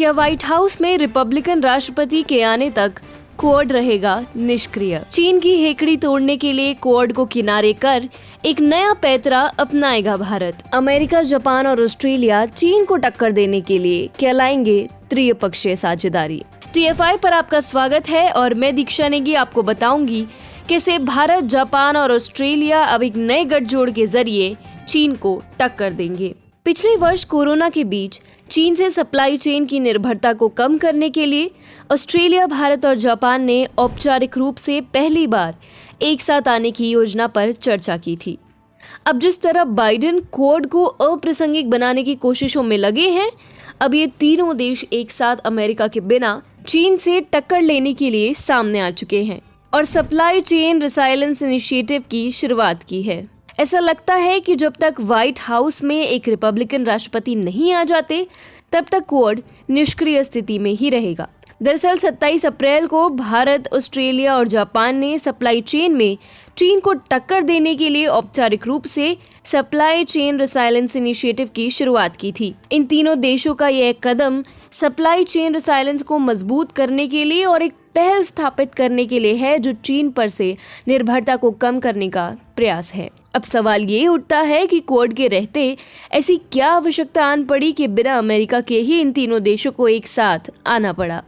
क्या white house में Republican राष्ट्रपति के आने तक क्वाड रहेगा निष्क्रिय? चीन की हेकड़ी तोड़ने के लिए क्वाड को किनारे कर एक नया पैतरा अपनाएगा भारत। अमेरिका, जापान और ऑस्ट्रेलिया चीन को टक्कर देने के लिए कहलाएंगे त्रिपक्षीय साझेदारी। TFI पर आपका स्वागत है और मैं दीक्षा नेगी आपको बताऊंगी कैसे भारत, जापान और ऑस्ट्रेलिया अब एक नए गठजोड़ के जरिए चीन को टक्कर देंगे। पिछले वर्ष कोरोना के बीच चीन से सप्लाई चेन की निर्भरता को कम करने के लिए ऑस्ट्रेलिया, भारत और जापान ने औपचारिक रूप से पहली बार एक साथ आने की योजना पर चर्चा की थी। अब जिस तरह बाइडेन क्वाड को अप्रासंगिक बनाने की कोशिशों में लगे हैं, अब ये तीनों देश एक साथ अमेरिका के बिना चीन से टक्कर लेने के लिए सामने आ चुके हैं और सप्लाई चेन रिसाइलेंस इनिशिएटिव की शुरुआत की है। ऐसा लगता है कि जब तक व्हाइट हाउस में एक रिपब्लिकन राष्ट्रपति नहीं आ जाते, तब तक क्वाड निष्क्रिय स्थिति में ही रहेगा। दरअसल 27 अप्रैल को भारत, ऑस्ट्रेलिया और जापान ने सप्लाई चेन में चीन को टक्कर देने के लिए औपचारिक रूप से सप्लाई चेन रिसाइलेंस इनिशिएटिव की शुरुआत की थी। इन तीनों देशों का यह कदम सप्लाई चेन रिसाइलेंस को मजबूत करने के लिए और एक पहल स्थापित करने के लिए है जो चीन पर से निर्भरता को कम करने का प्रयास है। अब सवाल ये उठता है कि क्वाड के रहते ऐसी क्या आवश्यकता आन पड़ी कि बिना अमेरिका के ही इन तीनों देशों को एक साथ आना पड़ा।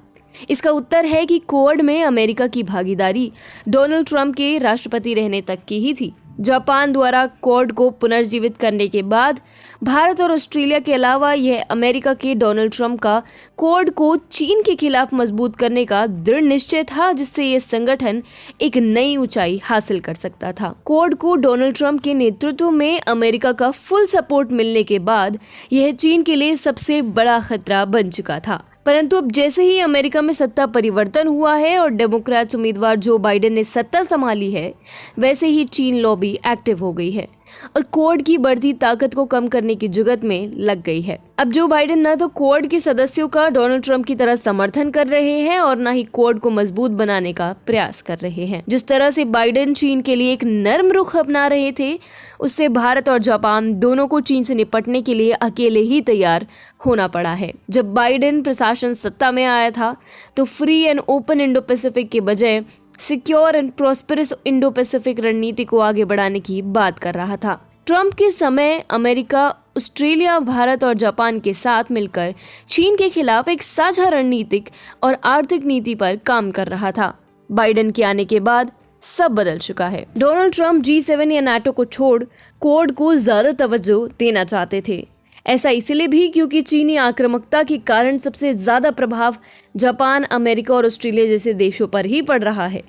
इसका उत्तर है कि क्वाड में अमेरिका की भागीदारी डोनाल्ड ट्रंप के राष्ट्रपति रहने तक की ही थी। जापान द्वारा क्वाड को पुनर्जीवित करने के बाद भारत और ऑस्ट्रेलिया के अलावा यह अमेरिका के डोनाल्ड ट्रंप का क्वाड को चीन के खिलाफ मजबूत करने का दृढ़ निश्चय था, जिससे यह संगठन एक नई ऊंचाई हासिल कर सकता था। क्वाड को डोनाल्ड ट्रंप के नेतृत्व में अमेरिका का फुल सपोर्ट मिलने के बाद यह चीन के लिए सबसे बड़ा खतरा बन चुका था। परंतु अब जैसे ही अमेरिका में सत्ता परिवर्तन हुआ है और डेमोक्रेट उम्मीदवार जो बाइडेन ने सत्ता संभाली है, वैसे ही चीन लॉबी एक्टिव हो गई है और क्वाड की बढ़ती ताकत को कम करने की जुगत में लग गई है। अब जो बाइडेन न तो क्वाड के सदस्यों का डोनाल्ड ट्रंप की तरह समर्थन कर रहे हैं और न ही क्वाड को मजबूत बनाने का प्रयास कर रहे हैं। जिस तरह से बाइडेन चीन के लिए एक नर्म रुख अपना रहे थे, उससे भारत और जापान दोनों को चीन से निपटने के लिए अकेले ही तैयार होना पड़ा है। जब बाइडेन प्रशासन सत्ता में आया था तो free and open Indo Pacific के बजाय secure and prosperous Indo Pacific रणनीति को आगे बढ़ाने की बात कर रहा था। ट्रंप के समय अमेरिका, ऑस्ट्रेलिया, भारत और जापान के साथ मिलकर चीन के खिलाफ एक साझा रणनीतिक और आर्थिक नीति पर काम कर रहा था। बाइडेन के आने के बाद सब बदल चुका है। डोनाल्ड ट्रंप G7 या नाटो को छोड़ क्वाड को ज्यादा तवज्जो देना चाहते थे। ऐसा इसलिए भी क्योंकि चीनी आक्रामकता के कारण सबसे ज्यादा प्रभाव जापान, अमेरिका और ऑस्ट्रेलिया जैसे देशों पर ही पड़ रहा है।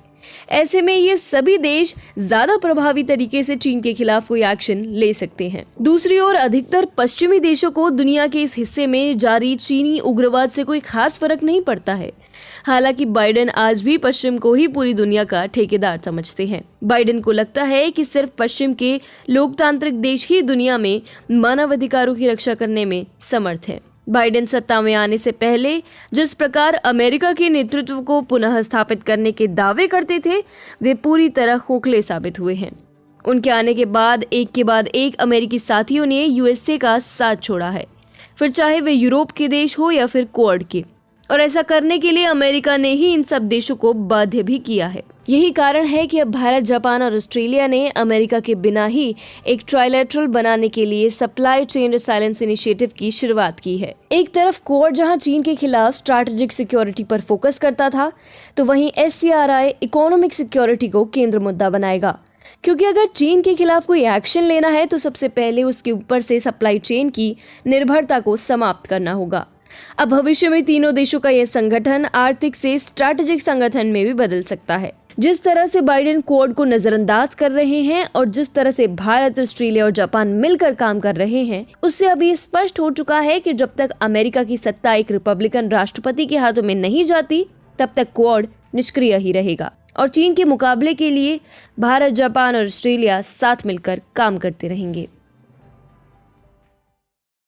ऐसे में ये सभी देश ज्यादा प्रभावी तरीके से चीन के खिलाफ कोई एक्शन ले सकते हैं। दूसरी ओर अधिकतर पश्चिमी देशों को दुनिया के इस हिस्से में जारी चीनी उग्रवाद से कोई खास फर्क नहीं पड़ता है। हालांकि बाइडेन आज भी पश्चिम को ही पूरी दुनिया का ठेकेदार समझते हैं। बाइडेन को लगता है कि सिर्फ पश्चिम के लोकतांत्रिक देश ही दुनिया में मानवाधिकारों की रक्षा करने में समर्थ हैं। बाइडेन सत्ता में आने से पहले जिस प्रकार अमेरिका के नेतृत्व को पुनः स्थापित करने के दावे करते थे, वे पूरी तरह खोखले साबित हुए हैं। उनके आने के बाद एक अमेरिकी साथियों ने USA का साथ छोड़ा है, फिर चाहे वे यूरोप के देश हो या फिर क्वाड के। और ऐसा करने के लिए अमेरिका ने ही इन सब देशों को बाध्य भी किया है। यही कारण है कि अब भारत, जापान और ऑस्ट्रेलिया ने अमेरिका के बिना ही एक ट्राइलेटरल बनाने के लिए सप्लाई चेन रिसाइलेंस इनिशिएटिव की शुरुआत की है। एक तरफ क्वाड जहां चीन के खिलाफ स्ट्रैटेजिक सिक्योरिटी पर फोकस करता था, तो वहीं SCRI इकोनॉमिक सिक्योरिटी को केंद्र मुद्दा बनाएगा। क्योंकि अगर चीन के खिलाफ कोई एक्शन लेना है तो सबसे पहले उसके ऊपर से सप्लाई चेन की निर्भरता को समाप्त करना होगा। अब भविष्य में तीनों देशों का यह संगठन आर्थिक से स्ट्रैटेजिक संगठन में भी बदल सकता है। जिस तरह से बाइडेन क्वाड को नजरअंदाज कर रहे हैं और जिस तरह से भारत, ऑस्ट्रेलिया और जापान मिलकर काम कर रहे हैं, उससे अभी स्पष्ट हो चुका है कि जब तक अमेरिका की सत्ता एक रिपब्लिकन राष्ट्रपति के हाथों में नहीं जाती, तब तक क्वाड निष्क्रिय ही रहेगा और चीन के मुकाबले के लिए भारत, जापान और ऑस्ट्रेलिया साथ मिलकर काम करते रहेंगे।